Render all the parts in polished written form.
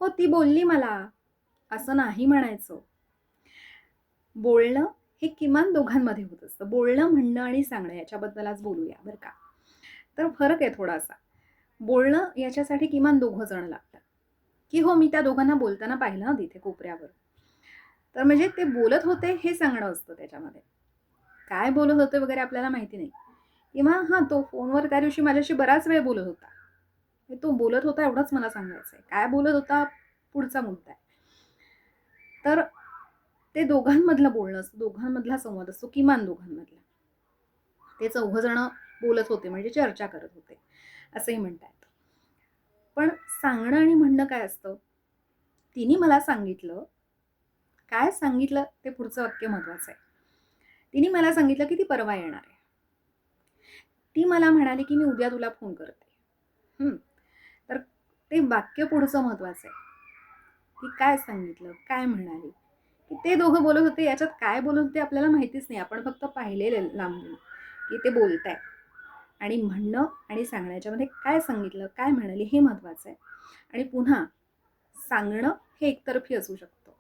हो ती बोलली मला, असं नाही म्हणायचं. बोलणं हे किमान दोघांमध्ये होत असतं. बोलणं, म्हणणं आणि सांगणं याच्याबद्दल आज बोलूया बरं का. तर फरक आहे थोडासा. बोलणं याच्यासाठी किमान दोघं जण लागतात, की हो मी त्या दोघांना बोलताना पाहिलं ना तिथे कोपऱ्यावर. तर म्हणजे ते बोलत होते हे सांगणं असतं त्याच्यामध्ये. काय बोलत होते वगैरे आपल्याला माहिती नाही. किंवा हां, तो फोनवर त्या दिवशी माझ्याशी बराच वेळ बोलत होता. हे तो बोलत होता एवढंच मला सांगायचंय. काय बोलत होता पुढचा मुद्दा आहे. तर ते दोघांमधलं बोलणं असतं, दोघांमधला संवाद असतो, किमान दोघांमधला. ते चौघं जण बोलत होते म्हणजे चर्चा करत होते, असंही म्हणता येतं. पण सांगणं आणि म्हणणं काय असतं? तिने मला सांगितलं, काय सांगितलं ते पुढचं वाक्य महत्वाचं आहे. तिने मला सांगितलं की ती परवा येणार आहे. ती मला म्हणाली की मी उद्या तुला फोन करते. हं. तर ते वाक्य पुढचं महत्वाचं आहे. ती काय सांगितलं, काय म्हणाली, की ते दोघं बोलत होते याच्यात काय बोलत होते आपल्याला माहितीच नाही. आपण फक्त पाहिलेले लांबून, की ते बोलतायत. आणि म्हणणं आणि सांगण्याच्यामध्ये काय सांगितलं, काय म्हणाली हे महत्वाचं आहे. आणि पुन्हा सांगणं हे एकतर्फी असू शकतं.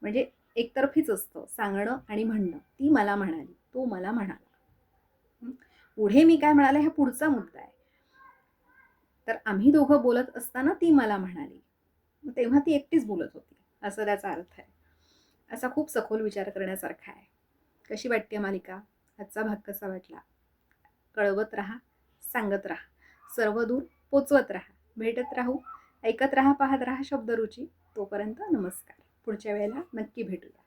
म्हणजे एकतर्फीच असतं सांगणं आणि म्हणणं. ती मला म्हणाली, तो मला म्हणाला. हं. पुढे मी काय म्हणाले हा पुढचा मुद्दा आहे. तर आम्ही दोघं बोलत असताना ती मला म्हणाली. मग तेव्हा ती एकटीच बोलत होती, असा त्याचा अर्थ आहे. असा खूप सखोल विचार करण्यासारखा आहे. कशी वाटते मालिका? आजचा भाग कसा वाटला? कळवत राहा, सांगत राहा, सर्वदूर पोचवत राहा. भेटत राहू, ऐकत राहा, पाहत राहा शब्दरुची. तोपर्यंत नमस्कार. पुढच्या वेळेला नक्की भेटूया.